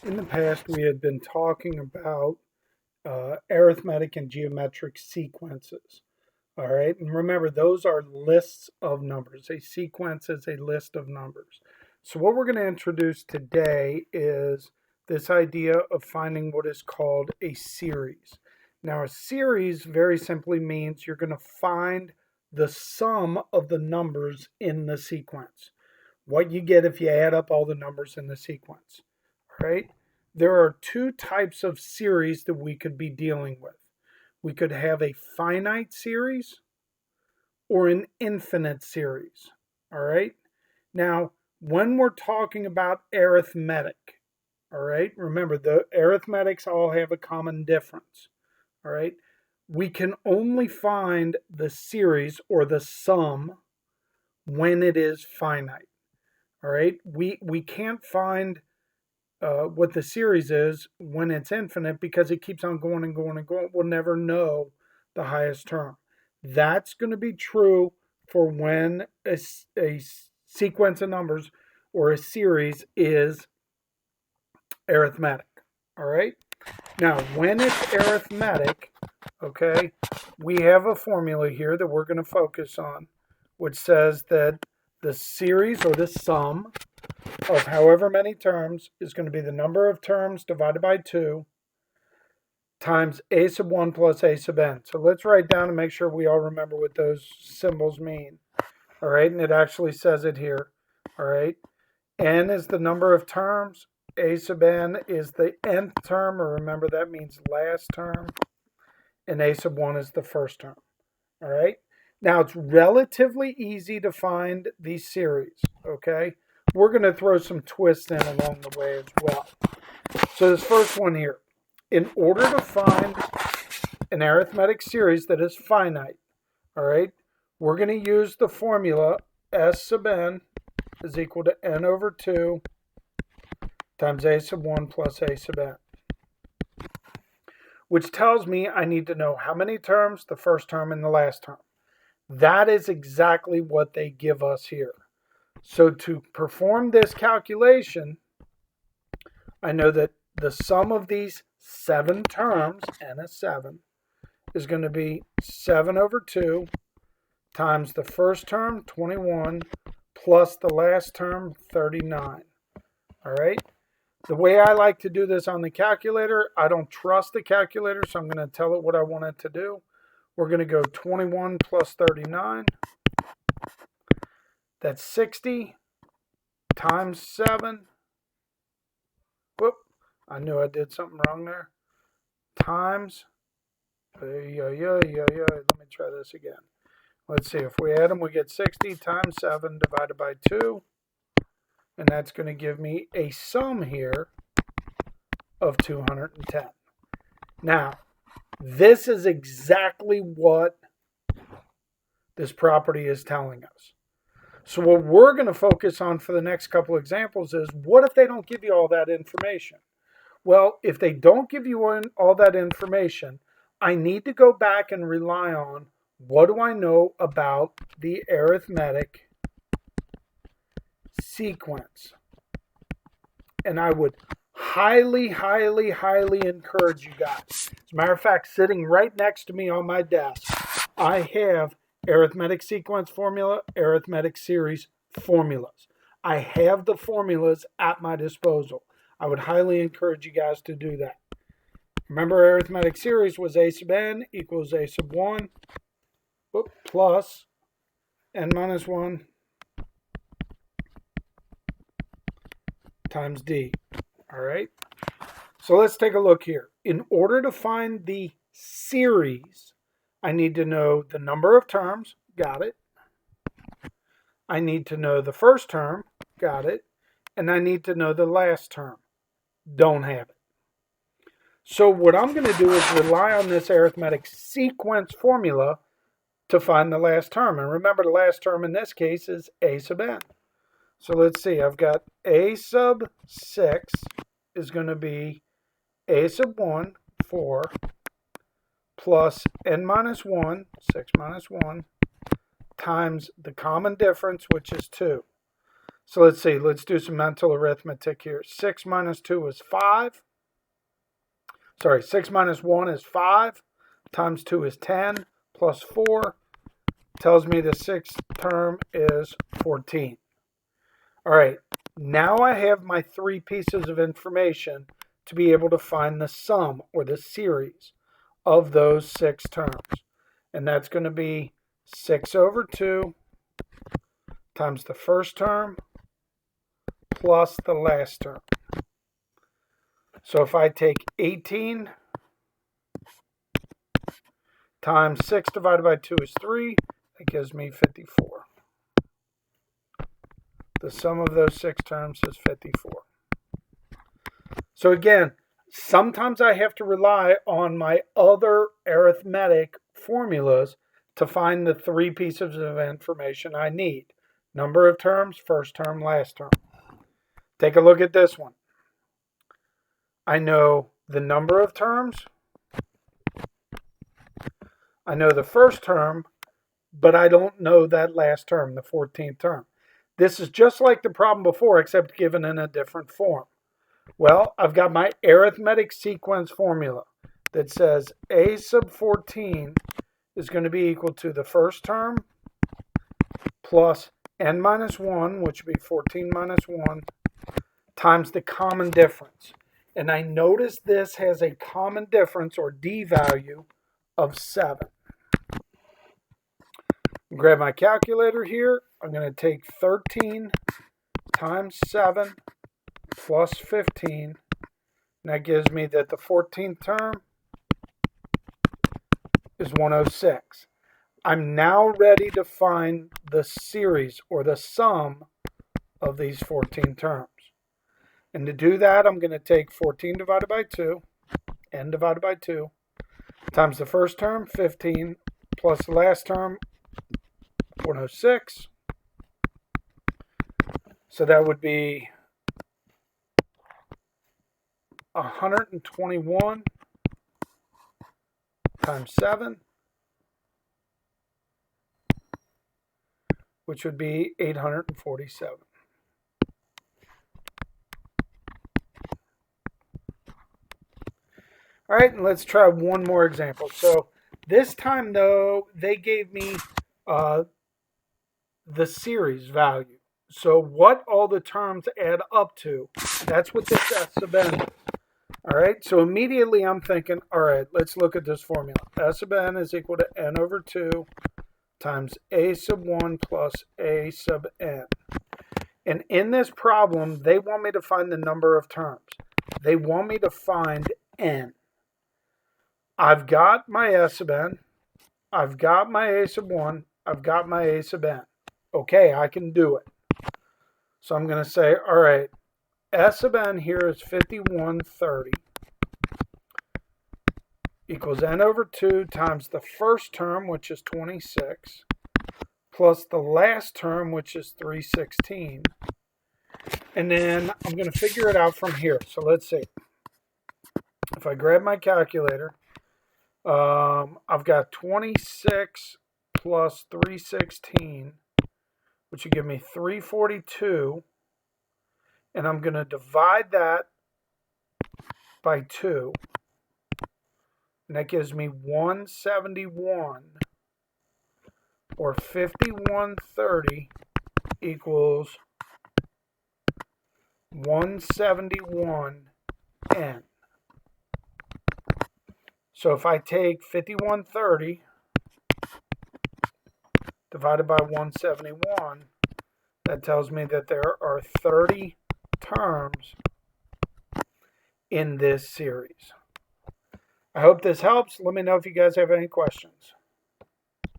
In the past, we had been talking about arithmetic and geometric sequences. All right, and remember, those are lists of numbers. A sequence is a list of numbers. So, what we're going to introduce today is this idea of finding what is called a series. Now, a series very simply means you're going to find the sum of the numbers in the sequence. What you get if you add up all the numbers in the sequence. All right? There are two types of series that we could be dealing with. We could have a finite series or an infinite series. All right? Now, when we're talking about arithmetic, all right, remember the arithmetics all have a common difference. All right? We can only find the series or the sum when it is finite. All right? We can't find what the series is when it's infinite because it keeps on going and going and going. We'll never know the highest term. That's going to be true for when a sequence of numbers or a series is arithmetic. All right. Now, when it's arithmetic, okay, we have a formula here that we're going to focus on, which says that the series or the sum of however many terms is going to be the number of terms divided by 2 times a sub 1 plus a sub n. So let's write down and make sure we all remember what those symbols mean. All right, and it actually says it here. All right, n is the number of terms, a sub n is the nth term, or remember that means last term, and a sub 1 is the first term. All right, now it's relatively easy to find these series, okay? We're going to throw some twists in along the way as well. So this first one here, in order to find an arithmetic series that is finite, all right, we're going to use the formula S sub n is equal to n over 2 times a sub 1 plus a sub n, which tells me I need to know how many terms, the first term and the last term. That is exactly what they give us here. So to perform this calculation, I know that the sum of these 7 terms, n is 7, is going to be 7 over 2 times the first term, 21, plus the last term, 39. All right? The way I like to do this on the calculator, I don't trust the calculator, so I'm going to tell it what I want it to do. We're going to go 21 plus 39. That's 60 times 7. Whoop, I knew I did something wrong there. Times, let me try this again. Let's see, if we add them, we get 60 times 7 divided by 2. And that's going to give me a sum here of 210. Now, this is exactly what this property is telling us. So what we're going to focus on for the next couple examples is, what if they don't give you all that information? Well, if they don't give you all that information, I need to go back and rely on, what do I know about the arithmetic sequence? And I would highly, highly, highly encourage you guys. As a matter of fact, sitting right next to me on my desk, I have arithmetic sequence formula, arithmetic series formulas. I have the formulas at my disposal. I would highly encourage you guys to do that. Remember, arithmetic series was a sub n equals a sub 1 plus n minus 1 times d. All right? So let's take a look here. In order to find the series, I need to know the number of terms. Got it. I need to know the first term. Got it. And I need to know the last term. Don't have it. So what I'm going to do is rely on this arithmetic sequence formula to find the last term. And remember, the last term in this case is a sub n. So let's see. I've got a sub 6 is going to be a sub 1, 4, plus n minus 1, 6 minus 1, times the common difference, which is 2. So let's see. Let's do some mental arithmetic here. 6 minus 2 is 5. Sorry, 6 minus 1 is 5. Times 2 is 10. Plus 4 tells me the sixth term is 14. All right. Now I have my three pieces of information to be able to find the sum or the series of those six terms. And that's going to be 6 over 2 times the first term plus the last term. So if I take 18 times 6 divided by 2 is 3, that gives me 54. The sum of those six terms is 54. So again, sometimes I have to rely on my other arithmetic formulas to find the three pieces of information I need. Number of terms, first term, last term. Take a look at this one. I know the number of terms. I know the first term, but I don't know that last term, the 14th term. This is just like the problem before, except given in a different form. Well, I've got my arithmetic sequence formula that says a sub 14 is going to be equal to the first term plus n minus 1, which would be 14 minus 1, times the common difference. And I notice this has a common difference, or d value, of 7. Grab my calculator here. I'm going to take 13 times 7 plus 15. And that gives me that the 14th term is 106. I'm now ready to find the series or the sum of these 14 terms. And to do that, I'm going to take 14 divided by 2, n divided by 2, times the first term, 15, plus the last term, 106. So that would be 121 times 7, which would be 847. All right, and let's try one more example. So this time, though, they gave me the series value. So what all the terms add up to, that's what this S sub n is. All right, so immediately I'm thinking, all right, let's look at this formula. S sub n is equal to n over 2 times a sub 1 plus a sub n. And in this problem, they want me to find the number of terms. They want me to find n. I've got my S sub n. I've got my a sub 1. I've got my a sub n. Okay, I can do it. So I'm going to say, all right, S sub n here is 5130 equals n over 2 times the first term, which is 26, plus the last term, which is 316. And then I'm going to figure it out from here. So let's see. If I grab my calculator, I've got 26 plus 316, which would give me 342. And I'm going to divide that by 2. And that gives me 171, or 5130 equals 171n. So if I take 5130 divided by 171, that tells me that there are 30 terms in this series. I hope this helps. Let me know if you guys have any questions.